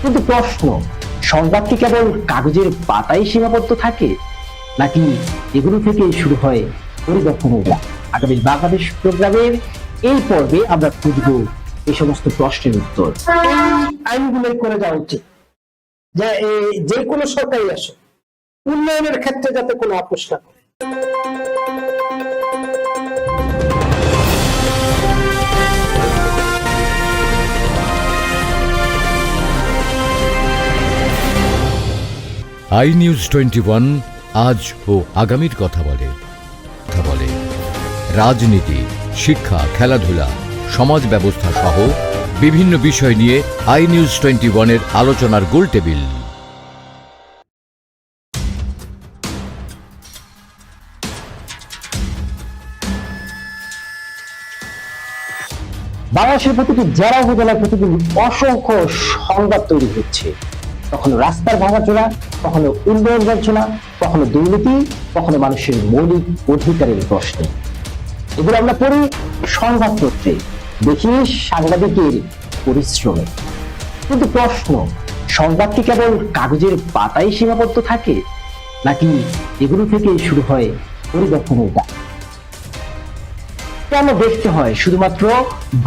কিন্তু প্রশ্ন, সংবাদ কি কেবল কাগজের পাতায় সীমাবদ্ধ থাকে, নাকি এগুলো থেকে শুরু হয় পরিবর্তনের যাত্রা? আগামী বাংলাদেশ প্রোগ্রামের এই পর্বে আমরা খুঁজব এই সমস্ত প্রশ্নের উত্তর। এই আইনগুলো করে যাওয়া উচিত যে যে কোনো সরকারি আসে উন্নয়নের ক্ষেত্রে যাতে কোনো আপোষ না করে। আই নিউজ 21 আজ ও আগামীর কথা বলে। রাজনীতি, শিক্ষা, খেলাধুলা, সমাজ ব্যবস্থা সহ বিভিন্ন বিষয় নিয়ে আই নিউজ 21 এর আলোচনার গোলটেবিল। বাংলাদেশের প্রতিটি জেলা উপজেলায় প্রতিদিন অসংখ্য সংবাদ তৈরি হচ্ছে। কখনো রাস্তার ভাঙাচোরা, কখনো উন্নয়ন বঞ্চনা, কখনো দুর্নীতি, কখনো মানুষের মৌলিক অধিকারের প্রশ্নে। এগুলো আমরা পড়ি সংবাদপত্রে, দেখি সাংবাদিকের পরিশ্রমে। কিন্তু প্রশ্ন, সংবাদ কি কেবল কাগজের পাতায় সীমাবদ্ধ থাকে, নাকি এগুলো থেকে শুরু হয় পরিবর্তনের যাত্রা? কেন দেখতে হয় শুধুমাত্র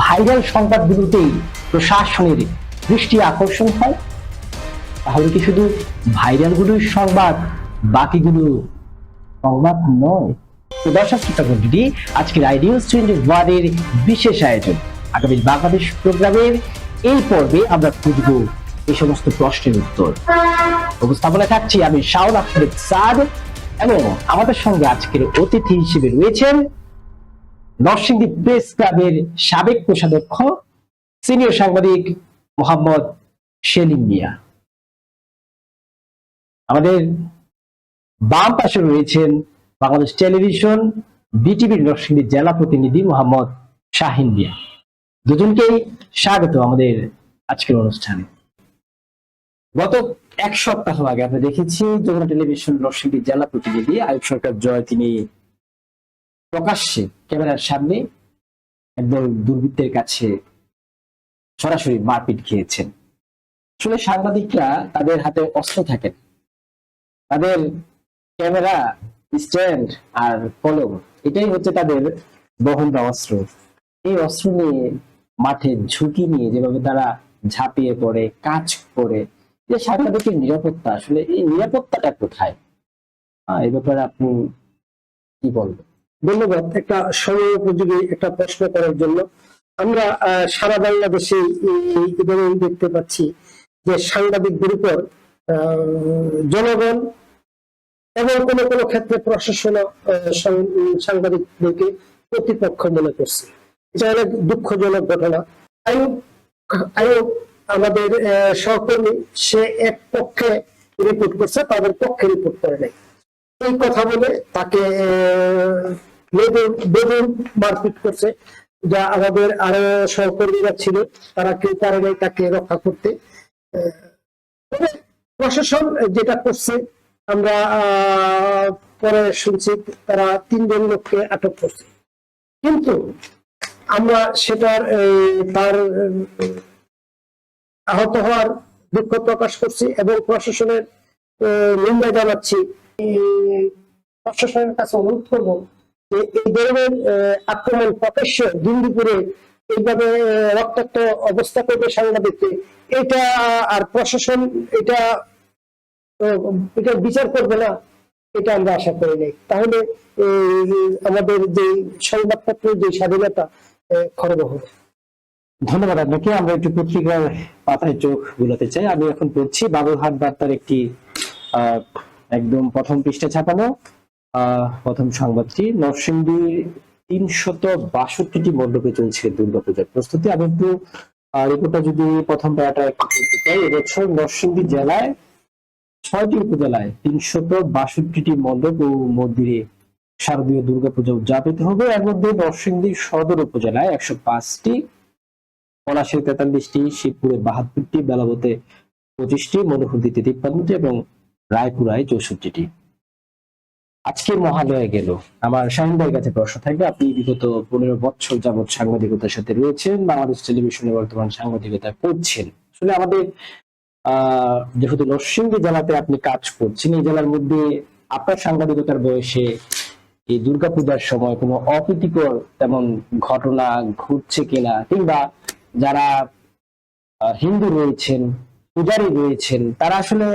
ভাইরাল সংবাদগুলোতেই প্রশাসনের দৃষ্টি আকর্ষণ হয়? তাহলে কি শুধু ভাইরাল গুলোর সংবাদ, বাকিগুলো সংবাদ নয়? তো দর্শক শ্রোতা মণ্ডলী, আজকের আই নিউজ 21 এর বিশেষ আয়োজন আগামী বাংলাদেশ প্রোগ্রামের এই পর্বে আমরা খুঁজব এই সমস্ত প্রশ্নের উত্তর। উপস্থাপনায় থাকছি আমি শাওন আহমেদ সাদ, এবং আমাদের সঙ্গে আজকের অতিথি হিসেবে রয়েছেন নরসিংদী প্রেস ক্লাবের সাবেক কোষাধ্যক্ষ সিনিয়র সাংবাদিক মোহাম্মদ সেলিম মিয়া। আমাদের বাম পাশে রয়েছেন বাংলাদেশ টেলিভিশন বিটিভির নরসিংদী জেলা প্রতিনিধি মোহাম্মদ শাহিন মিয়া। দুজনকেই স্বাগত আমাদের আজকের অনুষ্ঠানে। গত এক সপ্তাহ আগে আমরা দেখেছি যমুনা টেলিভিশন নরসিংদী জেলা প্রতিনিধি আয়ুব সরকার জয় তিনি প্রকাশ্যে ক্যামেরার সামনে একদল দুর্বৃত্তের কাছে সরাসরি মারপিট খেয়েছেন। আসলে সাংবাদিকরা তাদের হাতে অস্ত্র থাকেন, তাদের ক্যামেরা, স্ট্যান্ড আর কলম, এটাই হচ্ছে তাদের বহনটা অস্ত্র। এই অস্ত্র নিয়ে মাঠে ঝুঁকি নিয়ে যেভাবে তারা ঝাঁপিয়ে পড়ে, কাজ করে, যে সাংবাদিকের নিরাপত্তা, আসলে এই নিরাপত্তাটা কোথায়? এই ব্যাপারে আপনি কি বলবেন? ধন্যবাদ একটা সময় উপযোগী একটা প্রশ্ন করার জন্য। আমরা সারা বাংলাদেশে ইদানিং দেখতে পাচ্ছি যে সাংবাদিকদের উপর জনগণ এবং কোনো কোনো ক্ষেত্রে প্রশাসন সাংবাদিকদেরকে প্রতিপক্ষ মনে করছে। এটা অনেক দুঃখজনক ঘটনা। আয়োগ আমাদের সহকর্মী, সে এক পক্ষে রিপোর্ট করছে, তাদের পক্ষে রিপোর্ট করে নাই। এই কথা বলে তাকে বেদম মারপিট করছে, যা আমাদের আরো সহকর্মীরা ছিল তারা কেউ পারে নাই তাকে রক্ষা করতে। প্রশাসন যেটা করছে আমরা পরে শুনছি, তারা 3 জন লোককে আটক করছে। কিন্তু আমরা সেটার তার আহত হওয়ার দুঃখ প্রকাশ করছি এবং প্রশাসনের নিন্দা জানাচ্ছি। প্রশাসনের কাছে অনুরোধ করবো যে এই ধরনের আক্রমণ প্রকাশ্য দিন দুপুরে এইভাবে রক্তাক্ত অবস্থা করবে সাংবাদিককে, এটা আর প্রশাসন এটা বিচার করবে না, এটা আমরা আশা করি নাই। তাহলে আমাদের যে সংবাদপত্রের যে স্বাধীনতা খর্ব হবে। ধন্যবাদ আপনাকে। আমরা একটু পত্রিকার পাতায় চোখ বুলাতে চাই। আমি এখন পড়ছি বাবুরহাট বার্তার একটি একদম প্রথম পৃষ্ঠা ছাপানো প্রথম সংবাদটি, নরসিংদীর 362টি মণ্ডপে চলছে দুর্গাপূজার প্রস্তুতি। আমি একটু রিপোর্টটা যদি প্রথম প্যারাটা একটু করতে চাই। এবছর নরসিংদী জেলায় 6টি উপজেলায় 362টি মণ্ডপ ও মন্দিরে শারদীয় দুর্গাপূজা উদযাপিত হবে। এর মধ্যে নরসিংদী সদর উপজেলায় 105টি, পলাশীতে 43টি, শিবপুরে 72টি, বেলাবতে 25টি, মনোহরদীতে 53টি এবং রায়পুরায় 64টি। আজকে মহালয়া গেল। আমার শাহিন ভাইয়ের কাছে প্রশ্ন থাকবে, আপনি বিগত 15 বছর যাবৎ সাংবাদিকতার সাথে রয়েছেন, বাংলাদেশ টেলিভিশনে বর্তমান সাংবাদিকতা করছেন। আসলে আমাদের যেহেতু নরসিংদী জেলাতে আপনি কাজ করছেন, এই জেলার মধ্যে আপনার সাংবাদিকতার বয়সে এই দুর্গাপূজার সময় কোনো অপ্রীতিকর তেমন ঘটনা ঘটছে কিনা, কিংবা যারা হিন্দু রয়েছেন, পূজারী রয়েছেন, তারা আসলে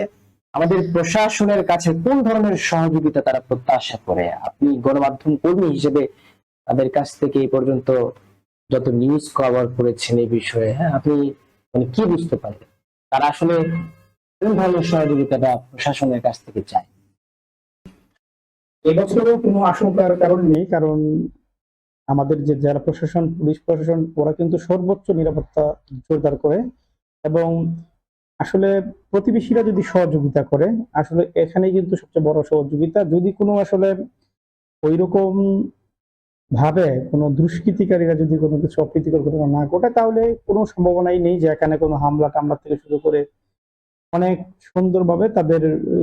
আমাদের প্রশাসনের কাছে কোন ধরনের সহযোগিতা তারা প্রত্যাশা করে? আপনি গণমাধ্যম কর্মী হিসেবে তাদের কাছ থেকে এই পর্যন্ত যত নিউজ কভার করেছেন এই বিষয়ে, হ্যাঁ, আপনি মানে কি বুঝতে পারেন তারা আসলে কোন ধরনের সহযোগিতাটা প্রশাসনের কাছ থেকে চায়? এবছরও কোনো আশঙ্কার কারণ নেই, কারণ আমাদের যে জেলা প্রশাসন, পুলিশ প্রশাসন, ওরা কিন্তু সর্বোচ্চ নিরাপত্তা জোরদার করে। এবং আসলে প্রতিবেশীরা যদি সহযোগিতা করে, আসলে এখানে কিন্তু সবচেয়ে বড় সহযোগিতা। যদি কোনো আসলে ওইরকম ভাবে কোনো দুষ্কৃতিকারীরা যদি কোনো কিছু অপ্রীতিকর ঘটনা না ঘটে, তাহলে কোনো সম্ভাবনাই নেই যে এখানে কোনো হামলা টামলা থেকে শুরু করে অনেক সুন্দরভাবে তাদের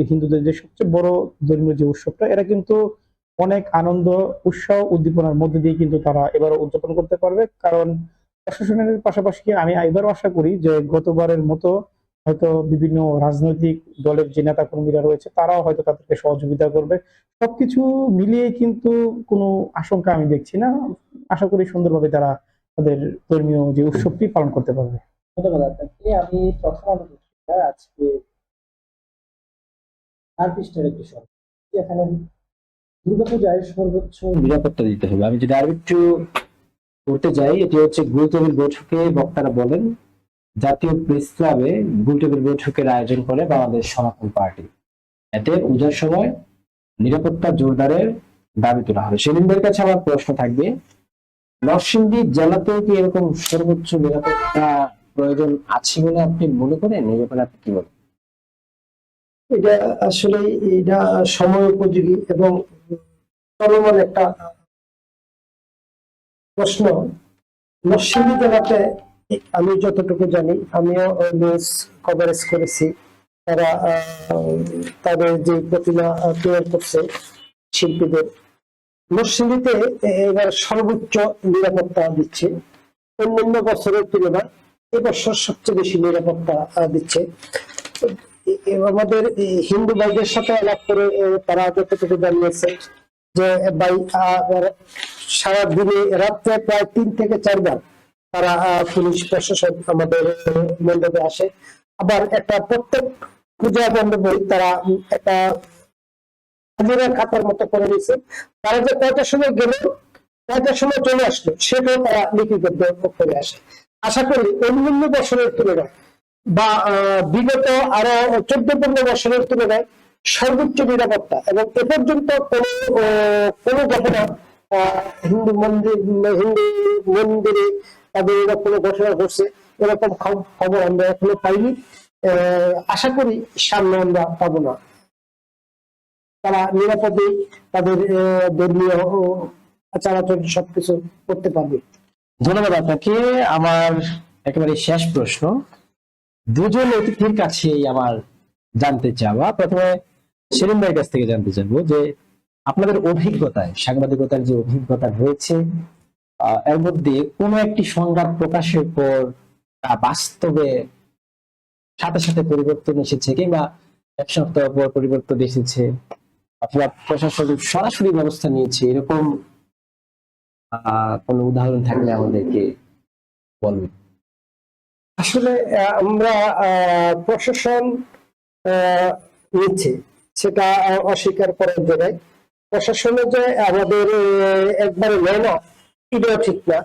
হিন্দুদের যে সবচেয়ে বড় ধর্মীয় যে উৎসবটা, এরা কিন্তু অনেক আনন্দ, উৎসাহ, উদ্দীপনার মধ্যে দিয়ে কিন্তু তারা এবারও উদযাপন করতে পারবে। কারণ প্রশাসনের পাশাপাশি আমি এবারও আশা করি যে গতবারের মতো হয়তো বিভিন্ন রাজনৈতিক দলের যে নেতা কর্মীরা রয়েছে তারাও হয়তো তাদেরকে সহযোগিতা করবে। সবকিছু মিলিয়ে কিন্তু কোনো আশঙ্কা আমি দেখছি না। আশা করি সুন্দরভাবে তারা তাদের ধর্মীয় যে উৎসবটি পালন করতে পারবে। ধন্যবাদ আপনাকে। আমি প্রথম আলো পত্রিকা আজকে 8 পৃষ্ঠার একটি সংবাদ, এখানে দুর্গাপূজায় সর্বোচ্চ নিরাপত্তা দিতে হবে। আমি যদি আরো একটু করতে যাই, এটি হচ্ছে গোলটেবিল বৈঠকে বক্তারা বলেন, জাতীয় প্রেস ক্লাবে গোলটেবিল বৈঠকের আয়োজন করে বাংলাদেশ সনাতন পার্টি। এতে পূজার সময় নিরাপত্তা জোরদারের দাবি তোলা হবে। সেলিমদের কাছে আমার প্রশ্ন থাকবে, নরসিংদী জেলাতে কি এরকম সর্বোচ্চ নিরাপত্তা প্রয়োজন আছে বলে আপনি মনে করেন? এই ব্যাপারে আপনি কি বলেন? এটা আসলে এটা সময় উপযোগী এবং চলমান একটা প্রশ্ন। নরসিংদী জেলাতে আমি যতটুকু জানি, আমিও নিউজ কভারেজ করেছি, তারা তাদের যে প্রতিমা তৈরি করছে শিল্পীদের, নরসিংদীতে এবার সর্বোচ্চ নিরাপত্তা দিচ্ছে। অন্যান্য বছরের তুলনায় এবছর সবচেয়ে বেশি নিরাপত্তা দিচ্ছে। আমাদের হিন্দু ভাইদের সাথে আলাপ করে তারা যতটুকু জানিয়েছে যে সারা দিনে রাত্রে প্রায় 3 থেকে 4 বার তারা পুলিশ প্রশাসন আমাদের মণ্ডপে আসে। আবার একটা প্রত্যেক পূজা মণ্ডপে তারা একটা খাতার মতো করে দিয়েছে, তারা যে কয়টার সময় গেল, কয়টার সময় চলে আসলো, সেটাও তারা লিপিবদ্ধ করে আসে। আশা করি অন্যান্য বছরের তুলনায় বা বিগত আরো 14-15 বছরের তুলনায় সর্বোচ্চ নিরাপত্তা, এবং এ পর্যন্ত কোনো ঘটনা হিন্দু মন্দিরে তাদের এরকম কোনো ঘটনা ঘটছে এরকম খবর আমরা এখনো পাইনি। আশা করি সামনে আমরা পাবো না। তারা নিরাপদে তাদের ধর্মীয় আচার আচরণ সবকিছু করতে পারবে। ধন্যবাদ আপনাকে। আমার একেবারে শেষ প্রশ্ন, দুজন অতিথির কাছেই আমার জানতে চাওয়া, প্রথমে সেলিম ভাইয়ের কাছ থেকে জানতে চাইবো যে আপনাদের অভিজ্ঞতায়, সাংবাদিকতার যে অভিজ্ঞতা রয়েছে, এর মধ্যে কোনো একটি সংবাদ প্রকাশের পর তা বাস্তবে সাথে সাথে পরিবর্তন এসেছে, কিংবা এক সপ্তাহ পর পরিবর্তন এসেছে, অথবা প্রশাসন সরাসরি ব্যবস্থা নিয়েছে, এরকম কোনো উদাহরণ থাকলে আমাদেরকে বলবেন। আসলে আমরা প্রশাসন নিচ্ছে, সেটা অস্বীকার করার জায়গায়। প্রশাসনে যে আমাদের একবারে নেয় না এটাও ঠিক না।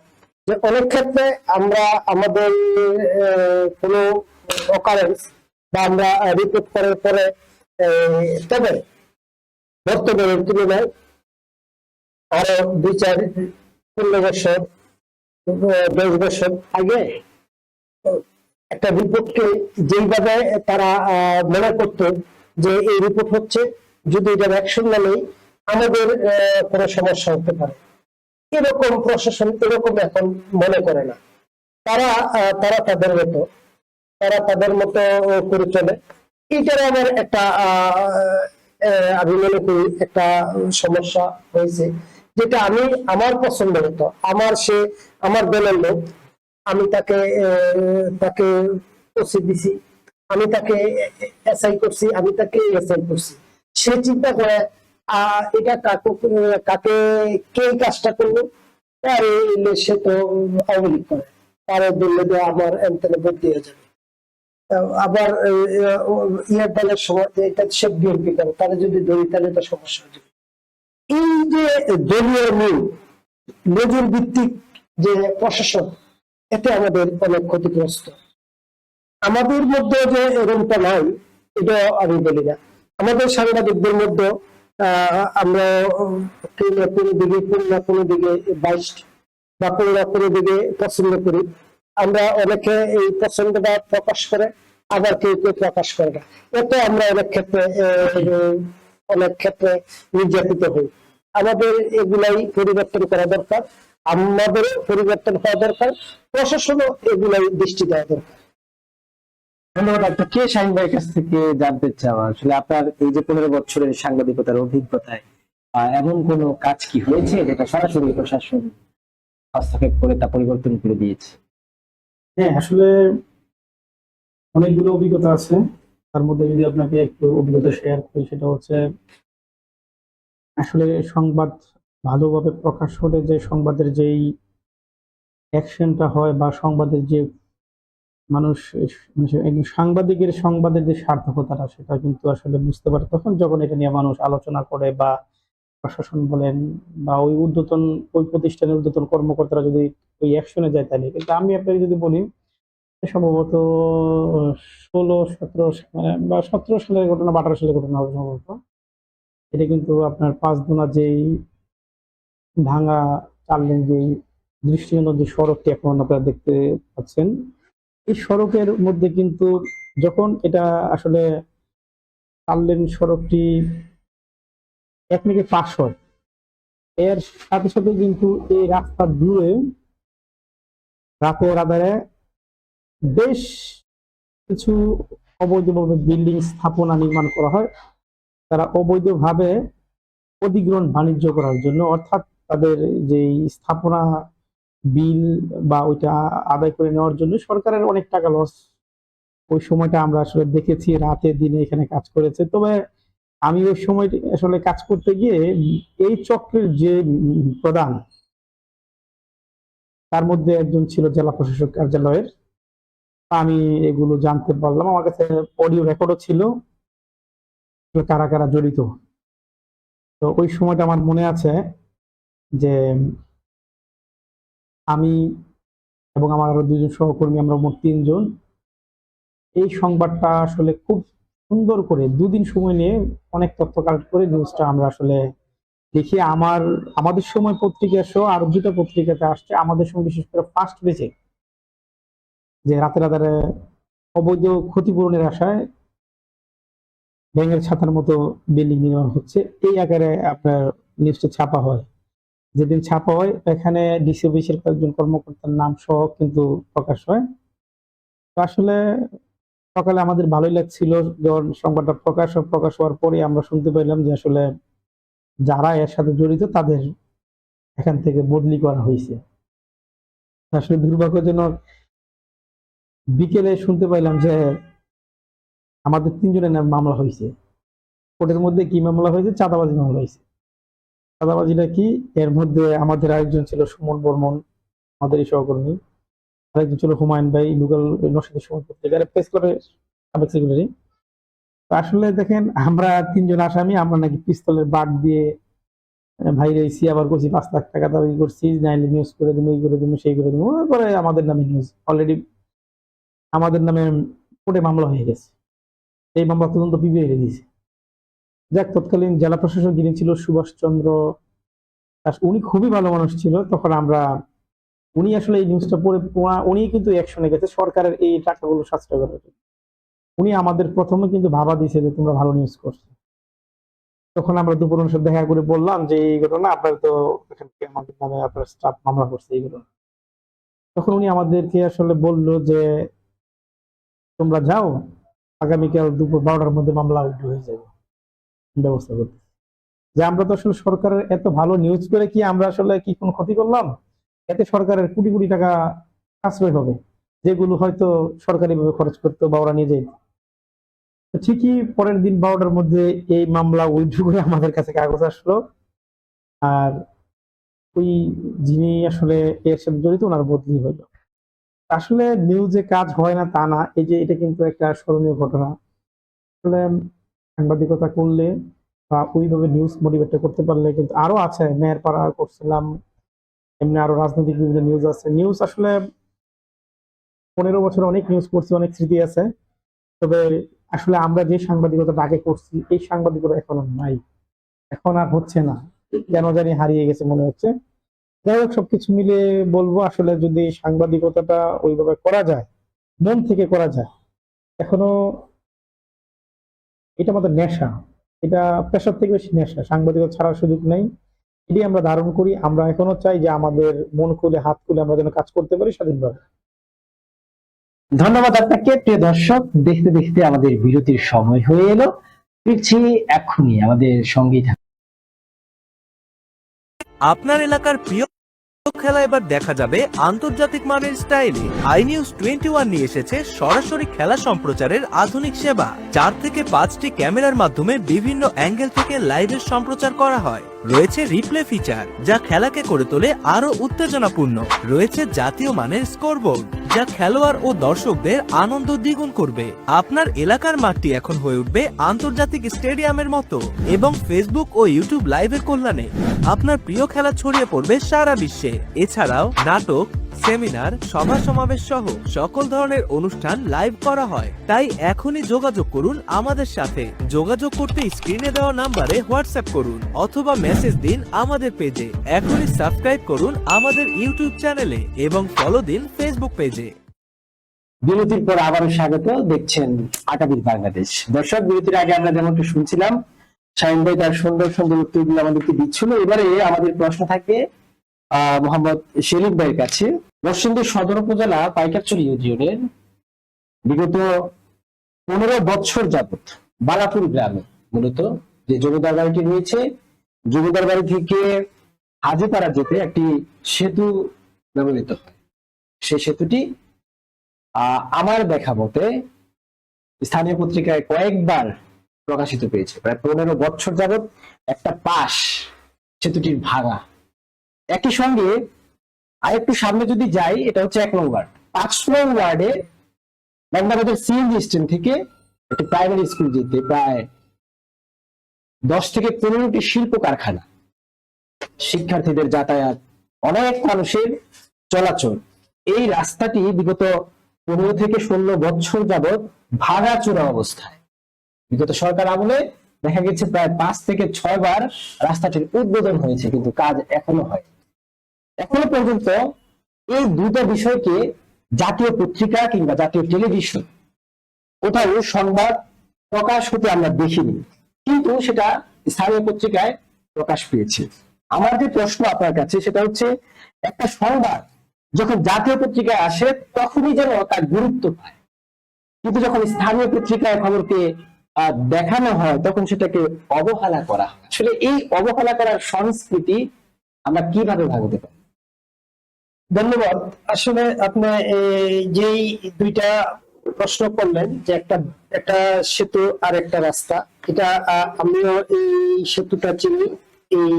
যে অনেক ক্ষেত্রে আমরা আমাদের কোনো অকারেন্স বা আমরা রিপোর্ট করার পরে তবে বর্তমানের তুলনায় আরো 2-4-15 বছর 10 বছর আগে একটা রিপোর্টকে যেইভাবে তারা মনে করতো যে এই রিপোর্ট হচ্ছে, যদি এটা অ্যাকশন না নেই আমাদের কোনো সমস্যা হতে পারে, এরকম প্রশাসন এরকম এখন মনে করে না। তারা তাদের মতো করে চলে। এইটার আমার একটা আমি মনে করি একটা সমস্যা হয়েছে, যেটা আমি আমার পছন্দ হতো, আমার দলের লোক, আমি তাকে ওসি দিছি, আমি তাকে এসআই করছি, আমি তাকে এসআই করছি, সে চিন্তা করে এটা কাকে কে কাজটা করলো, আরে সে তো আওয়ামী লীগ করে, তারে বললে যে আমার এমতেলে ভোট দিয়ে যাবে। আবার ইয়ার দলের সময় এটা সে বিএনপি করে, তারা যদি ধরি তাহলে তো সমস্যা হয়ে যাবে। এই যে দলীয় নজর ভিত্তিক যে প্রশাসন, এতে আমাদের অনেক ক্ষতিগ্রস্ত। আমাদের মধ্যে যে এরকমটা নাই এটা আমি বলি না, আমাদের সাংবাদিকদের মধ্যে আমরা কোনো দিকে বাইস্ট বা কোনো দিকে পছন্দ করি। আমরা অনেকে এই পছন্দটা প্রকাশ করে, আবার কেউ কেউ প্রকাশ করে না। এতে আমরা অনেক ক্ষেত্রে নির্যাতিত হই। আমাদের এগুলাই পরিবর্তন করা দরকার, আমাদের পরিবর্তন হওয়া দরকার, প্রশাসনও এগুলাই দৃষ্টি দেওয়া দরকার। ধন্যবাদ। একটা কে শাহিন ভাইয়ের কাছ থেকে জানতে চাওয়া, আসলে আপনার এই যে 15 বছরের সাংবাদিকতার অভিজ্ঞতায় এমন কোন কাজ কি হয়েছে যেটা সরাসরি প্রশাসন হস্তক্ষেপ করে তা পরিবর্তন করে দিয়েছে? হ্যাঁ, আসলে অনেকগুলো অভিজ্ঞতা আছে। তার মধ্যে যদি আপনাকে একটু অভিজ্ঞতা শেয়ার করি, সেটা হচ্ছে আসলে সংবাদ ভালোভাবে প্রকাশ হলে যে সংবাদের যেই অ্যাকশনটা হয় বা সংবাদের যে মানুষ একজন সংবাদের যে সার্থকতাটা, সেটা কিন্তু আসলে বুঝতে পারে তখন যখন এটা নিয়ে মানুষ আলোচনা করে, বা প্রশাসন বলেন বা ওই প্রতিষ্ঠানের ঊর্ধ্বতন কর্মকর্তারা যদি ওই অ্যাকশনে যায় তাহলে। কিন্তু আমি আপনাকে যদি বলি, সম্ভবত 16-17 বা 17 সালের ঘটনা বা 18 সালের ঘটনা হবে সম্ভবত। এটা কিন্তু আপনার 5 যেই ভাঙা 4 লেন যেই দৃষ্টিনন্দন যে সড়কটি এখন আপনারা দেখতে পাচ্ছেন, এই সড়কের মধ্যে কিন্তু যখন এটা আসলে 4 লেন সড়কটি 1 মিনিটে পাস হয়, এর সাথে সাথে কিন্তু এই রাস্তা জুড়ে রাতের আধারে বেশ কিছু অবৈধভাবে বিল্ডিং স্থাপনা নির্মাণ করা হয়। তারা অবৈধভাবে অধিগ্রহণ বাণিজ্য করার জন্য, অর্থাৎ তাদের যে স্থাপনা বিল বা ওইটা আদায় করে নেওয়ার জন্য সরকারের অনেক টাকা লস। ওই সময়টা আমরা আসলে দেখেছি, রাতে দিনে এখানে কাজ করেছে। তবে আমি ওই সময় আসলে কাজ করতে গিয়ে এই চক্রের যে প্রধান, তার মধ্যে একজন ছিল জেলা প্রশাসক কার্যালয়ের। আমি এগুলো জানতে পারলাম, আমার কাছে অডিও রেকর্ডও ছিল কারা কারা জড়িত। তো ওই সময়টা আমার মনে আছে যে আমি এবং আমার আরো 2 জন সহকর্মী, আমরা মোট 3 জন, এই সংবাদটা আসলে খুব সুন্দর করে 2 দিন সময় নিয়ে অনেক তথ্য কালেক্ট করে নিউজটা আমরা আসলে দেখি। আমাদের সময় পত্রিকা সহ আরো 2টা পত্রিকাতে আসছে। আমাদের সময় বিশেষ করে ফার্স্ট পেজে যে রাতের আধারে অবৈধ ক্ষতিপূরণের আশায় ব্যাঙের ছাতার মতো বিল্ডিং নির্মাণ হচ্ছে, এই আকারে আপনার নিউজটা ছাপা হয়। যেদিন ছাপা হয় এখানে ডিসি অফিসের কয়েকজন কর্মকর্তার নাম সহ কিন্তু প্রকাশ হয়। তো আসলে সকালে আমাদের ভালোই লাগছিল যখন সংবাদটা প্রকাশ হওয়ার পরে আমরা শুনতে পেলাম যে আসলে যারা এর সাথে জড়িত তাদের এখান থেকে বদলি করা হয়েছে। আসলে দুর্ভাগ্যজনক বিকেলে শুনতে পাইলাম যে আমাদের 3 জনের নামে মামলা হয়েছে। কোর্টের মধ্যে কি মামলা হয়েছে? চাঁদাবাজি মামলা হয়েছে। চাঁদাবাজিটা কি? এর মধ্যে আমাদের আরেকজন ছিল সুমন বর্মন, আমাদেরই সহকর্মী। আরেকজন ছিল হুমায়ুন ভাই, লোকাল নরসিংদী সময় পত্রিকার প্রেস ক্লাবের সাবেক সেক্রেটারি। আসলে দেখেন, আমরা 3 জন আসামি, আমরা নাকি পিস্তলের বাট দিয়ে ভাই রেছি, আবার করছি 5 লাখ টাকা দাবি করছি, নাইলে নিউজ করে দেবো, এই করে দেবো, সেই করে দেবো। পরে আমাদের নামে নিউজ অলরেডি আমাদের নামে কোর্টে মামলা হয়ে গেছে। এই মামলা তদন্ত পিবিআই দিয়েছে। যাক, তৎকালীন জেলা প্রশাসক যিনি ছিল সুভাষ চন্দ্র দাস, উনি খুবই ভালো মানুষ ছিল। তখন উনি আসলে এই নিউজটা পড়ে উনি কিন্তু অ্যাকশনে গেছে সরকারের এই টাকাগুলো সাশ্রয় করার জন্য। উনি আমাদের প্রথমে কিন্তু ভাবা দিয়েছে যে তোমরা ভালো নিউজ করছো। তখন আমরা দুপুর সাথে দেখা করে বললাম যে এই ঘটনা আপনার তো এখানে আমাদের নামে আপনার স্টাফ মামলা করছে এই ঘটনা। তখন উনি আমাদেরকে আসলে বলল যে তোমরা যাও, আগামীকাল দুপুর 12টার মধ্যে মামলা উঠে হয়ে যাবে, ব্যবস্থা করতে। যে আমরা তো আসলে সরকারের এত ভালো নিউজ করে কি আমরা আসলে কি কোনো ক্ষতি করলাম? এতে সরকারের কোটি কোটি টাকা সাশ্রয় হবে, যেগুলো হয়তো সরকারি ভাবে খরচ করতে বা ওরা নিয়ে যেত। তো ঠিকই পরের দিন 12টার মধ্যে এই মামলা উইথড্র করে আমাদের কাছে কাগজ আসলো। আর ওই যিনি আসলে এর সাথে জড়িত ওনার বদলি হলো। আসলে নিউজে কাজ হয় না তা না, এই যে এটা কিন্তু একটা স্মরণীয় ঘটনা। আসলে সাংবাদিকতা করলে বা ওইভাবে নিউজ মোটিভেট করতে পারলে কিন্তু আরো আছে, মেয়ের পাড়া করছিলাম, এমনি আরো রাজনৈতিক বিভিন্ন নিউজ আছে। নিউজ আসলে 15 বছর অনেক নিউজ করছি, অনেক স্মৃতি আছে। তবে আসলে আমরা যে সাংবাদিকতাটা আগে করছি এই সাংবাদিকতা এখন আর নাই, এখন আর হচ্ছে না, কেন জানি হারিয়ে গেছে মনে হচ্ছে। যাই হোক, সবকিছু মিলে বলবো আসলে যদি সাংবাদিকতাটা ওইভাবে করা যায়, মন থেকে করা যায়, এখনো এটা আমাদের নেশা, এটা পেশার থেকে বেশি নেশা, সাংবাদিকতা ছাড়ার সুযোগ নেই। এটি আমরা ধারণ করি, আমরা এখনো চাই যে আমাদের মন খুলে হাত খুলে আমরা যেন কাজ করতে পারি স্বাধীনভাবে। ধন্যবাদ আপনাকে। প্রিয় দর্শক, দেখতে দেখতে আমাদের বিরতির সময় হয়ে এলো। ফিরছি এক্ষুনি, আমাদের সঙ্গেই থাকুন। আপনার এলাকার প্রিয় খেলা এবার দেখা যাবে আন্তর্জাতিক মানের স্টাইলে। iNews21 নিয়ে এসেছে সরাসরি খেলা সম্প্রচারের আধুনিক সেবা। 4 থেকে 5টি ক্যামেরার মাধ্যমে বিভিন্ন অ্যাঙ্গেল থেকে লাইভের সম্প্রচার করা হয়। রয়েছে রিপ্লে ফিচার, যা খেলাকে করে তোলে আরো উত্তেজনাপূর্ণ। রয়েছে জাতীয় মানের স্কোরবোর্ড, যা খেলোয়াড় ও দর্শকদের আনন্দ দ্বিগুণ করবে। আপনার এলাকার মাঠটি এখন হয়ে উঠবে আন্তর্জাতিক স্টেডিয়ামের মতো। এবং ফেসবুক ও ইউটিউব লাইভের কল্যাণে আপনার প্রিয় খেলা ছড়িয়ে পড়বে সারা বিশ্বে। এছাড়াও নাটক, সেমিনার, সভা সমাবেশ সহ সকল ধরনের অনুষ্ঠান লাইভ করা হয়। তাই এখনই যোগাযোগ করুন আমাদের সাথে। যোগাযোগ করতে স্ক্রিনে দেওয়া নাম্বারে হোয়াটসঅ্যাপ করুন অথবা মেসেজ দিন আমাদের পেজে। এখনই সাবস্ক্রাইব করুন আমাদের ইউটিউব চ্যানেলে এবং ফলো দিন ফেসবুক পেজে। বিরতির পর আবারও স্বাগত, দেখছেন আটাবির বাংলাদেশ। দর্শক, বিরতির আগে আমরা যেমনটা শুনছিলাম, শাহিন ভাই তার সুন্দর সুন্দর উত্তরগুলো আমাদেরকে দিচ্ছিল। এবারে আমাদের প্রশ্ন থাকবে মোহাম্মদ সেলিম ভাইয়ের কাছে। নরসিংদী সদর উপজেলা পাইকারচুরি ইউনিয়নের বিগত 15 বছর যাবত বালাপুর গ্রামে মূলত যে জমিদার বাড়িটি রয়েছে, জমিদার বাড়ি থেকে হাজিপাড়া যেতে একটি সেতু ব্যবহৃত হয়। সেই সেতুটি আমার দেখা মতে স্থানীয় পত্রিকায় কয়েকবার প্রকাশিত পেয়েছে। প্রায় 15 বছর যাবত একটা পাশ সেতুটির ভাঙা। একই সঙ্গে আরেকটু সামনে যদি যাই, এটা হচ্ছে 1 নং ওয়ার্ড। 5 নং ওয়ার্ডে বাংলাদেশের সিএনজি স্ট্যান্ড থেকে একটি প্রাইমারি স্কুল যেতে প্রায় 10 থেকে 15টি শিল্প কারখানা, শিক্ষার্থীদের যাতায়াত, অনেক মানুষের চলাচল। এই রাস্তাটি বিগত 15 থেকে 16 বছর যাবৎ ভাঙাচোরা অবস্থায়। বিগত সরকার আমলে দেখা গেছে প্রায় 5 থেকে 6 বার রাস্তাটির উদ্বোধন হয়েছে, কিন্তু কাজ এখনো হয়। এখনো পর্যন্ত এই দুটো বিষয়কে জাতীয় পত্রিকা কিংবা জাতীয় টেলিভিশন কোথাও সংবাদ প্রকাশ হতে আমরা দেখিনি, কিন্তু সেটা স্থানীয় পত্রিকায় প্রকাশ পেয়েছে। আমার যে প্রশ্ন আপনার কাছে সেটা হচ্ছে, একটা সংবাদ যখন জাতীয় পত্রিকায় আসে তখনই যেন তার গুরুত্ব পায়, কিন্তু যখন স্থানীয় পত্রিকায় খবরকে দেখানো হয় তখন সেটাকে অবহেলা করা হয়। আসলে এই অবহেলা করার সংস্কৃতি আমরা কিভাবে ভাঙতে পারি? ধন্যবাদ। আসলে আপনি যেই দুইটা প্রশ্ন করলেন, যে একটা সেতু আর একটা রাস্তা, এটা আমিও এই সেতুটা চিনি। এই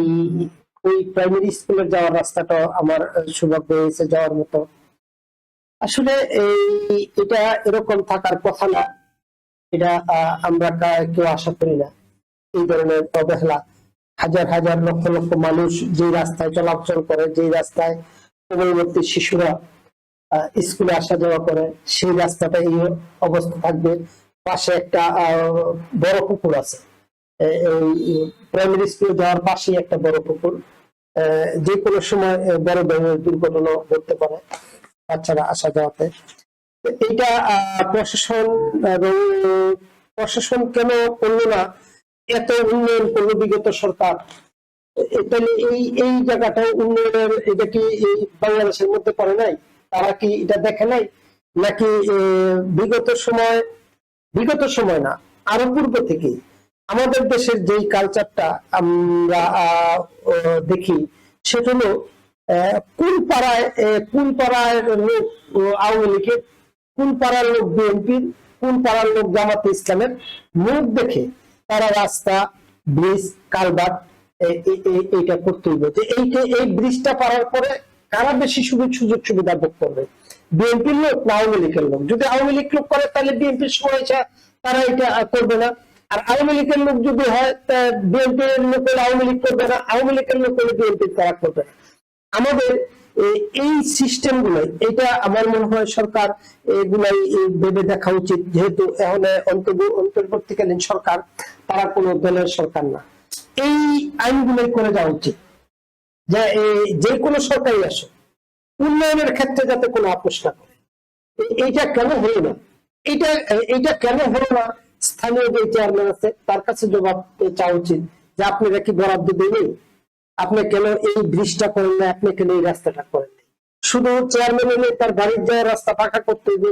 ওই প্রাইমারি স্কুলে যাওয়ার রাস্তাটা আমার সৌভাগ্য হয়েছে যাওয়ার মতো। আসলে এটা এরকম থাকার কথা না, এটা আমরা কেউ আশা করি না। এই ধরনের অবহেলা, হাজার হাজার লক্ষ লক্ষ মানুষ যে রাস্তায় চলাচল করে, যে রাস্তায় পরবর্তী শিশুরা স্কুলে আসা যাওয়া করে, সেই রাস্তাটা এই অবস্থা থাকবে। পাশে একটা বড় পুকুর আছে, এই প্রাইমারি স্কুলে যাওয়ার পাশে একটা বড় পুকুর। যে কোনো সময় বড় ধরনের দুর্ঘটনা ঘটতে পারে বাচ্চারা আসা যাওয়াতে। এইটা প্রশাসন এবং প্রশাসন কেন করলো না? এত উন্নয়ন করলো বিগত সরকার, তাহলে এই জায়গাটায় উন্নয়নের, এটা কি বাংলাদেশের মধ্যে পড়ে নাই? তারা কি এটা দেখে নাই? নাকি বিগত সময় না, আরো পূর্ব থেকে আমাদের দেশের যেই কালচারটা আমরা দেখি, সেটা হলো কোন পাড়ায় লোক আওয়ামী লীগের, কোন পাড়ার লোক বিএনপির, কোন পাড়ার লোক জামাতে ইসলামের মুখ দেখে তারা রাস্তা, ব্রিজ, কালভার্ট এইটা করতে হইবে। যে এই ব্রিজটা পারার পরে কারা বেশি সুযোগ সুবিধা ভোগ করবে, বিএনপির লোক না আওয়ামী লীগের লোক? যদি আওয়ামী লীগ লোক করে তাহলে বিএনপির সময় তারা এটা করবে না। আর আওয়ামী লীগের লোক যদি হয় বিএনপির লোক হলে আওয়ামী লীগ করবে না, আওয়ামী লীগের লোক হলে বিএনপি তারা করবে না। আমাদের এই সিস্টেম গুলাই, এটা আমার মনে হয় সরকার এগুলাই ভেবে দেখা উচিত। যেহেতু এখন অন্তর্বর্তীকালীন সরকার, তারা কোনো দলের সরকার না, এই আইনগুলোই করে যাওয়া উচিত যে যে কোনো সরকারই আসে উন্নয়নের ক্ষেত্রে যাতে কোনো আপোষ না করে। এইটা কেন হলো না, এইটা কেন হলো না, স্থানীয় যে চেয়ারম্যান আছে তার কাছে জবাব চাওয়া উচিত যে আপনারা কি বরাদ্দ দেবেন, আপনি কেন এই ব্রিজটা করেন না, আপনি কেন এই রাস্তাটা করেন না? শুধু চেয়ারম্যান হলে তার বাড়ির যায় রাস্তা পাকা করতে হইব,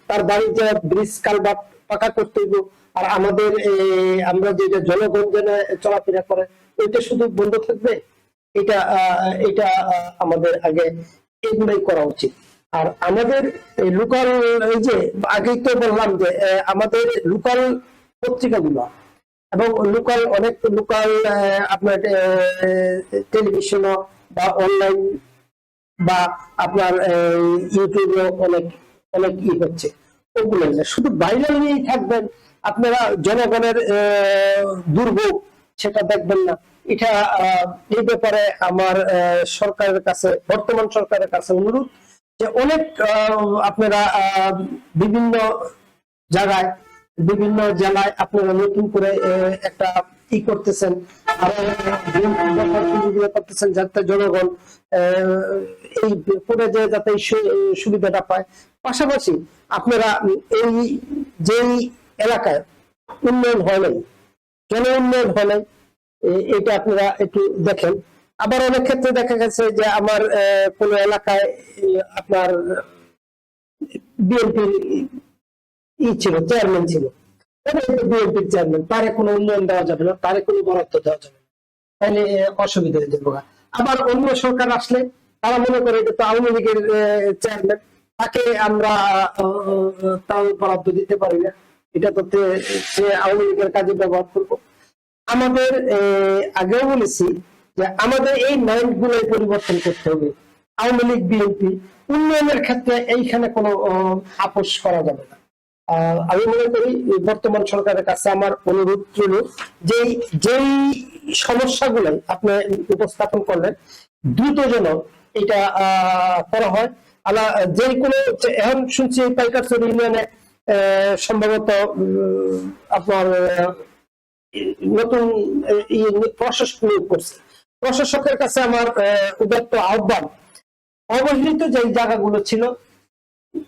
তার বাড়ির যায় ব্রিজ কালভার্ট পাকা করতে হইব, আর আমাদের আমরা যেটা জনগণ যেন চলাফেরা করে এটা শুধু বন্ধ থাকবে? এটা আমাদের আগে এগুলাই করা উচিত। আর আমাদের লোকাল, এই যে আগেই তো বললাম যে আমাদের লোকাল পত্রিকাগুলো এবং অনেক লোকাল আপনার টেলিভিশন বা অনলাইন বা আপনার ইউটিউবে অনেক হচ্ছে, ওগুলো শুধু ভাইরাল নিয়েই থাকবেন, আপনারা জনগণের দুর্ভোগ সেটা দেখবেন না। এটা এই ব্যাপারে আমার সরকারের কাছে, বর্তমান সরকারের কাছে অনুরোধ যে অনেক আপনারা বিভিন্ন জায়গায়, বিভিন্ন জেলায় আপনারা নতুন করে একটা করতেছেন, করতেছেন যাতে জনগণ এই পর্যায়ে যাতে সুবিধাটা পায়। পাশাপাশি আপনারা এই যেই এলাকায় উন্নয়ন হয় নাই, জন উন্নয়ন হয় নাই, এটা আপনারা একটু দেখেন। আবার অনেক ক্ষেত্রে দেখা গেছে যে আমার কোন এলাকায় আপনার বিএনপির ছিল, চেয়ারম্যান ছিল, বিএনপির চেয়ারম্যান, তারে কোনো উন্নয়ন দেওয়া যাবে না, তারে কোনো বরাদ্দ দেওয়া যাবে না, তাহলে অসুবিধা হয়ে যাবে। আবার অন্য সরকার আসলে তারা মনে করে এটা তো আওয়ামী লীগের চেয়ারম্যান, তাকে আমরা তাও বরাদ্দ দিতে পারি না, এটা তো সে আওয়ামী লীগের কাজে ব্যবহার করবো। আমাদের আগেও বলেছি যে আমাদের এই মাইন্ড গুলোই পরিবর্তন করতে হবে। আওয়ামী লীগ, বিএনপি উন্নয়নের ক্ষেত্রে এইখানে কোনো আপোষ করা যাবে না। আমি মনে করি বর্তমান সরকারের কাছে আমার অনুরোধ ছিল যেই সমস্যাগুলো আপনি উপস্থাপন করলেন দ্রুত যেন এটা করা হয়। যে কোনো, এখন শুনছি পাইকারচর ইউনিয়নে সম্ভবত আপনার নতুন প্রশাসক নিয়োগ করছে। প্রশাসকের কাছে আমার উদাত্ত আহ্বান, অবহেলিত যে জায়গাগুলো ছিল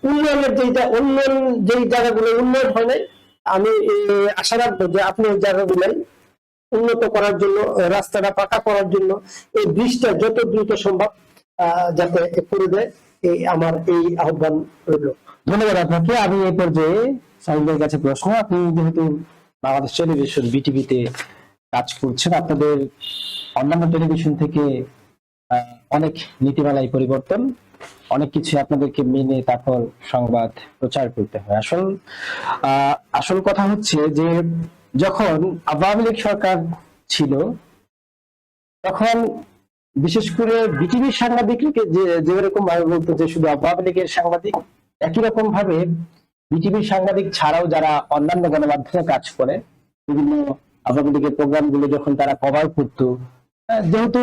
উন্নয়নের যেই জায়গাগুলো উন্নয়ন হয় নাই, আমি আশা রাখবো যে আপনি ওই জায়গাগুলাই উন্নত করার জন্য, রাস্তাটা পাকা করার জন্য, এই ব্রিজটা যত দ্রুত সম্ভব যাতে করে দেয়, আমার এই আহ্বান রইল। ধন্যবাদ আপনাকে। আমি এই পর্যায়ে সাইদের কাছে প্রশ্ন, আপনি যেহেতু বাংলাদেশ টেলিভিশন বিটিভিতে কাজ করছেন, আপনাদের অন্যান্য টেলিভিশন থেকে অনেক নীতিমালায় পরিবর্তন, অনেক কিছু আপনাদেরকে মেনে তারপর সংবাদ প্রচার করতে হয়। আসল কথা হচ্ছে যে যখন আওয়ামী লীগ সরকার ছিল তখন বিশেষ করে বিটিভির সাংবাদিককে যেরকম ভাবে বলতো যে শুধু আওয়ামী লীগের সাংবাদিক, একই রকম ভাবে বিটিভির সাংবাদিক ছাড়াও যারা অন্যান্য গণমাধ্যমে কাজ করে বিভিন্ন আওয়ামী লীগের প্রোগ্রাম গুলো যখন তারা কভার করতো, যেহেতু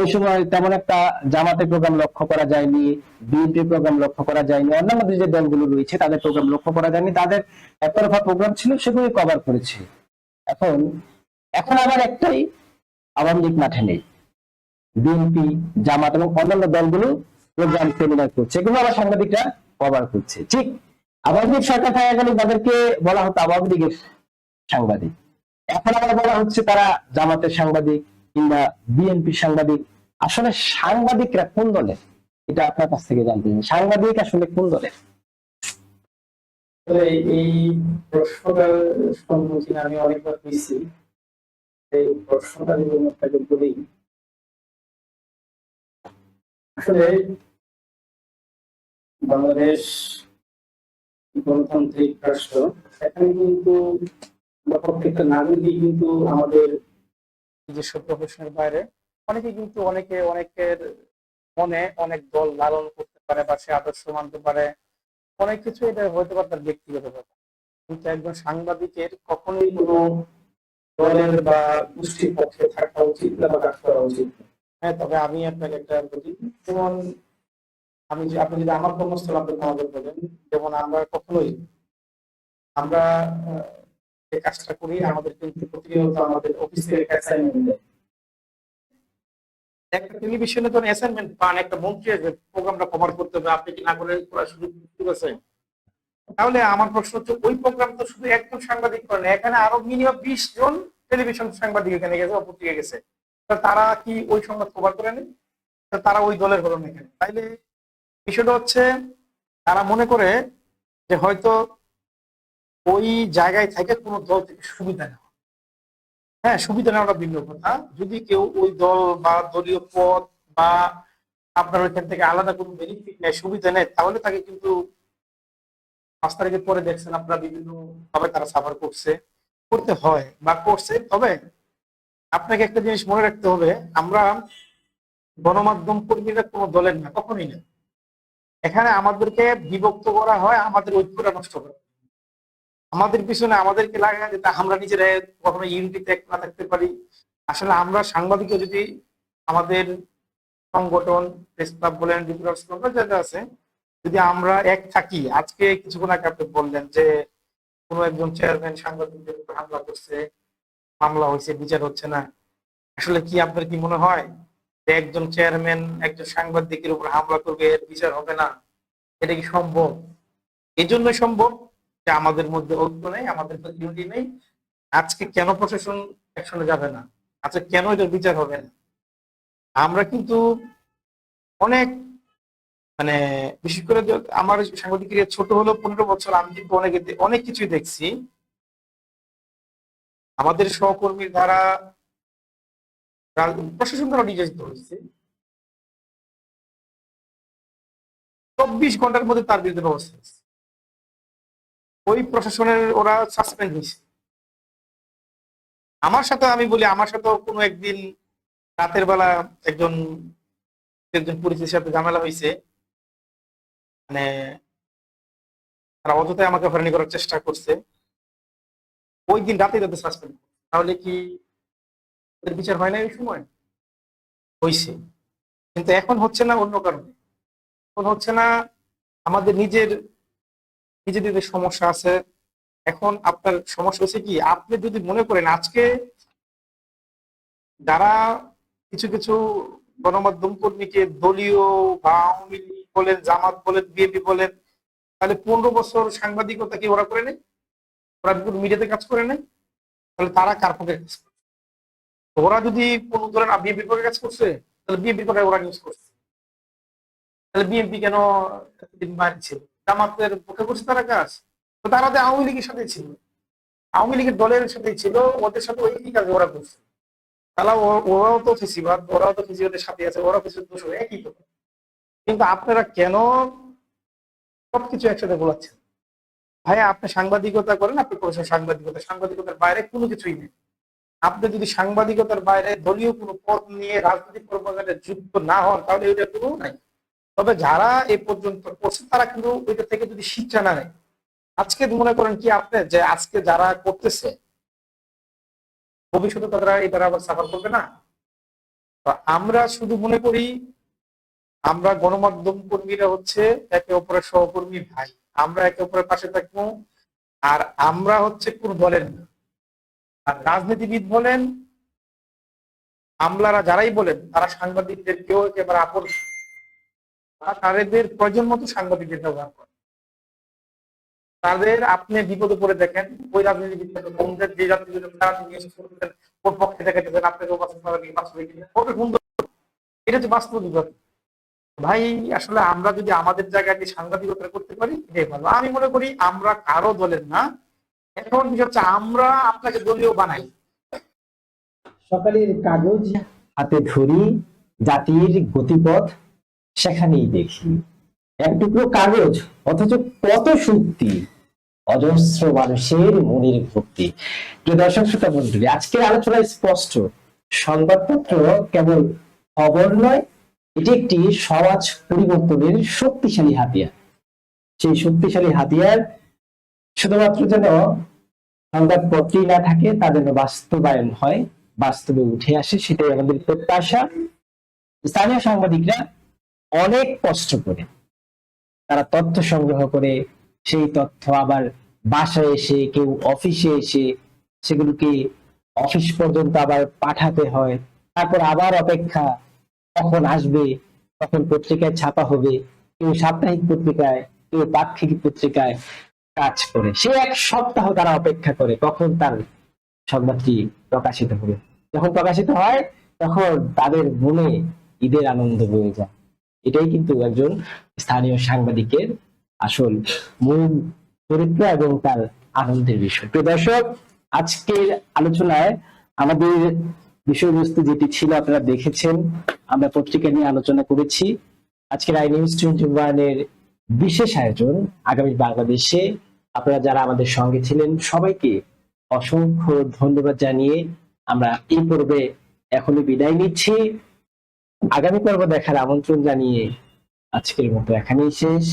ওই সময় তেমন একটা জামাতের প্রোগ্রাম লক্ষ্য করা যায়নি, বিএনপির প্রোগ্রাম লক্ষ্য করা যায়নি, অন্যান্য যে দলগুলো রয়েছে তাদের প্রোগ্রাম লক্ষ্য করা যায়নি, তাদের একতরফা প্রোগ্রাম ছিল, সেগুলো কভার করেছে। এখন আবার একটাই, আওয়ামী লীগ মাঠে নেই, বিএনপি, জামাত এবং অন্যান্য দলগুলো প্রোগ্রাম সেমিনার করছে, এগুলো আবার সাংবাদিকরা কভার করছে। ঠিক আওয়ামী লীগ সরকার থাকাকালীন তাদেরকে বলা হতো আওয়ামী লীগের সাংবাদিক, এখন আবার বলা হচ্ছে তারা জামাতের সাংবাদিক কিংবা বিএনপি সাংবাদিক। আসলে সাংবাদিকরা কোন দলের, এটা আপনার কাছ থেকে জানতে চাই, সাংবাদিক আসলে কোন দলের? এই প্রশ্নটার সম্মুখীন আমি অনেকবার হয়েছি। এই প্রশ্নটা যদি আপনাকে বলি, আসলে বাংলাদেশ গণতান্ত্রিক রাষ্ট্র, এখানে কিন্তু আমরা প্রত্যেকটা নাগরিকই কিন্তু আমাদের নিজস্ব প্রফেশনের বাইরে অনেকের মনে অনেক দল লালন করতে পারে বা সে আদর্শ মানতে পারে, অনেক কিছু এটা হতে পারে তার ব্যক্তিগত ব্যাপার। কিন্তু একজন সাংবাদিকের কখনোই কোনো দলের বা গোষ্ঠীর পক্ষে থাকা উচিত না বা কাজ করা উচিত না। হ্যাঁ, তবে আমি আপনাকে একটা বলি, যেমন আপনি যদি আমার কর্মস্থল আপনাকে আমাদের বলেন, যেমন আমরা যে কাজটা করি, আমাদের কিন্তু প্রতিনিয়ত আমাদের অফিস থেকে একটা অ্যাসাইনমেন্ট দেয়। একটা টেলিভিশনে তো অ্যাসাইনমেন্ট পান, একটা মন্ত্রী প্রোগ্রামটা কভার করতে হবে, আপনি কি না করে করার সুযোগ আছে? তাহলে আমার প্রশ্ন হচ্ছে, ওই প্রোগ্রাম তো শুধু একজন সাংবাদিক করেন, এখানে আরো মিনিমাম 20 জন টেলিভিশন সাংবাদিক এখানে গেছে বা পত্রিকা গেছে, তারা কি ওই সংবাদ কভার করে নেই? তারা ওই দলের হলো না এখানে। তাইলে বিষয়টা হচ্ছে, তারা মনে করে যে হয়তো ওই জায়গায় থেকে কোনো দল থেকে সুবিধা নেওয়া। হ্যাঁ, সুবিধা নেওয়াটা ভিন্ন কথা। যদি কেউ ওই দল বা দলীয় পদ বা আপনার ওইখান থেকে আলাদা কোনো বেনিফিট নেয়, সুবিধা নেয়, তাহলে তাকে কিন্তু 5 তারিখের পরে দেখছেন আপনারা বিভিন্ন ভাবে তারা সাফার করতে হয় বা করছে। তবে আপনাকে একটা জিনিস মনে রাখতে হবে, আমরা গণমাধ্যম কর্মীরা কোনো দলের না, কখনোই না। এখানে আমাদেরকে বিভক্ত করা হয়, আমাদের ঐক্যটা নষ্ট করা। আমাদের পিছনে আমাদেরকে লাগে যেটা আমরা নিজেরা কখনো ইউনিটিতে এক না থাকতে পারি। আসলে আমরা সাংবাদিক যদি আমাদের সংগঠন, প্রেস ক্লাব বলেন, রিপোর্টার্স ক্লাব যেটা আছে, যদি আমরা এক থাকি, আজকে কিছুক্ষণ আগে আপনি বললেন যে কোনো একজন চেয়ারম্যান সাংবাদিকদের উপর হামলা করছে, মামলা হয়েছে, বিচার হচ্ছে না। আসলে কি আপনার কি মনে হয় যে একজন চেয়ারম্যান একজন সাংবাদিকের উপর হামলা করবে, এর বিচার হবে না? এটা কি সম্ভব? এই জন্যই সম্ভব যে আমাদের মধ্যে ঐক্য নেই, আমাদের মধ্যে ইউনিটি নেই। আজকে কেন প্রশাসন অ্যাকশনে যাবে না, আজকে কেন এটার বিচার হবে না? আমরা কিন্তু অনেক মানে বিশেষ করে আমার সাংবাদিকের ছোট হলো 15 বছর, আমি কিন্তু অনেক কিছুই দেখছি। আমাদের সহকর্মীর দ্বারা প্রশাসন দ্বারা নির্যাতিত হয়েছে, 24 ঘন্টার মধ্যে তার বিরুদ্ধে ব্যবস্থা হয়েছে। ওই প্রশাসনের ওরা সাসপেন্ড হয়েছে। আমার সাথে আমি বলি, আমার সাথেও কোনো একদিন রাতের বেলা একজন পুলিশের সাথে ঝামেলা হয়েছে, মানে তারা অযথাই আমাকে হয়রানি করার চেষ্টা করছে। ওই দিন রাতে তাদের সাসপেন্ড। তাহলে কি ওদের বিচার হয় না? এই সময় হয়েছে, কিন্তু এখন হচ্ছে না অন্য কারণে। এখন হচ্ছে না, আমাদের নিজেদের যে সমস্যা আছে। এখন আপনার সমস্যা হচ্ছে কি, আপনি যদি মনে করেন আজকে যারা কিছু কিছু গণমাধ্যম কর্মীকে দলীয় বা আওয়ামী লীগ বলেন, জামাত বলেন, বিএনপি বলেন, তাহলে 15 বছর সাংবাদিকতা কি ওরা করে নেই? ওরা মিডিয়াতে কাজ করে নেই? তাহলে তারা কার পক্ষে কাজ করছে? ওরা যদি কোন ধরেন বিএনপির পক্ষে কাজ করছে, তাহলে বিএনপির পক্ষে ওরা নিউজ করছে। তাহলে বিএনপি কেন মার ছিল? জামাতের পক্ষে করছে তারা কাজ, তো তারা তো আওয়ামী লীগের সাথে ছিল, আওয়ামী লীগের দলের সাথে ছিল, ওদের সাথে ওই কাজ ওরা করছে। তাহলে ওরাও তো ফেসিবাদ, ওরাও তো ফেসিবাদের সাথে আছে, ওরাও ফেসিবাদ দোষ, একই তো। কিন্তু আপনারা কেন সবকিছু একসাথে বলাচ্ছেন? ভাইয়া, আপনি সাংবাদিকতা করেন, আপনি করেছেন সাংবাদিকতার বাইরে কোনো কিছুই নেই। আপনি যদি সাংবাদিকতার বাইরে দলীয় কোনো পদ নিয়ে রাজনৈতিক কর্মকাণ্ডে যুক্ত না হন, তাহলে এটা কোনো নাই। তবে যারা এ পর্যন্ত করছে, তারা কিন্তু ওইটা থেকে যদি শিক্ষা না নেয়, আজকে মনে করেন কি আপনি যে আজকে যারা করতেছে, ভবিষ্যতে তারা এবার আবার সাফার করবে না? তো আমরা শুধু মনে করি আমরা গণমাধ্যম কর্মীরা হচ্ছে একে অপরের সহকর্মী ভাই, আমরা একে অপরের পাশে থাকবো। আর আমরা হচ্ছে কোন দলের না। আর রাজনীতিবিদ বলেন, আমলারা যারাই বলেন, তারা সাংবাদিকদের কেউ একেবারে আপন, তাদের প্রয়োজন মতো সাংবাদিকদের ব্যবহার করে। তাদের আপনি বিপদে পড়ে দেখেন, ওই রাজনীতিবিদ যে রাজনীতিবিদ ওর পক্ষে দেখাচ্ছেন, আপনাকে এটা হচ্ছে বাস্তব বিপদ। ভাই, আসলে আমরা যদি আমাদের জায়গায় সাংবাদিকতা করতে পারি, এটাই ভালো। আমি মনে করি আমরা কারো দলের না। এখন বিষয় হচ্ছে, আমরা আপনাকে দলীয় বানাই। সকালের কাগজ হাতে ধরি, জাতির গতিপথ সেখানেই দেখি। এক টুকরো কাগজ, অথচ কত শক্তি, অজস্র মানুষের মনের ভক্তি। প্রিয় দর্শক শ্রোতা মণ্ডলী, আজকের আলোচনায় স্পষ্ট, সংবাদপত্র কেবল খবর নয়, এটি একটি সমাজ পরিবর্তনের শক্তিশালী হাতিয়ার। সেই শক্তিশালী হাতিয়ার শুধুমাত্র যেন সংবাদপত্রেই না থাকে, তা যেন বাস্তবায়ন হয়, বাস্তবে উঠে আসে, সেটাই আমাদের প্রত্যাশা। স্থানীয় সাংবাদিকরা অনেক কষ্ট করে তারা তথ্য সংগ্রহ করে, সেই তথ্য আবার বাসায় এসে, কেউ অফিসে এসে সেগুলোকে অফিস পর্যন্ত আবার পাঠাতে হয়, তারপর আবার অপেক্ষা কখন আসবে, কখন পত্রিকায় ছাপা হবে, কেউ সাপ্তাহিক পত্রিকায়, কেউ পাক্ষিক পত্রিকায় কাজ করে। সে এক সপ্তাহ তারা অপেক্ষা করে কখন তার সংবাদটি প্রকাশিত হবে। যখন প্রকাশিত হয় তখন তাদের মনে ঈদের আনন্দ বয়ে যায়। এটাই কিন্তু একজন স্থানীয় সাংবাদিকের আসল মূল চরিত্র এবং তার আনন্দের বিষয়। প্রিয় দর্শক, আজকের আলোচনায় আমাদের বিষয়বস্তু যেটি ছিল আপনারা দেখেছেন, আমরা পত্রিকা নিয়ে আলোচনা করেছি। আজকের iNews21 এর বিশেষ আয়োজন আগামী বাংলাদেশে। আপনারা যারা আমাদের সঙ্গে ছিলেন সবাইকে অসংখ্য ধন্যবাদ জানিয়ে আমরা এই পর্বে এখনই বিদায় নিচ্ছি। আগামী পর্ব দেখার আমন্ত্রণ জানিয়ে আজকের মতো এখানেই শেষ।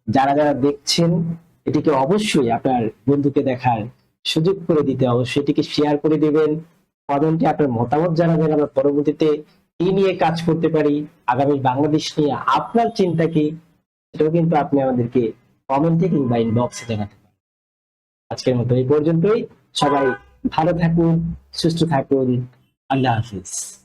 যারা যারা দেখছেন এটিকে অবশ্যই আপনার বন্ধুকে দেখার সুযোগ করে দিতে, অবশ্যই এটিকে শেয়ার করে দিবেন। কমেন্টে আপনার মতামত জানাবেন, আমরা পরবর্তীতে কি নিয়ে কাজ করতে পারি, আগামী বাংলাদেশ নিয়ে আপনার চিন্তা কি, সেটাও কিন্তু আপনি আমাদেরকে কমেন্টে কিংবা ইনবক্সে জানাতে পারেন। আজকের মতো এই পর্যন্তই। সবাই ভালো থাকুন, সুস্থ থাকুন। আল্লাহ হাফিজ।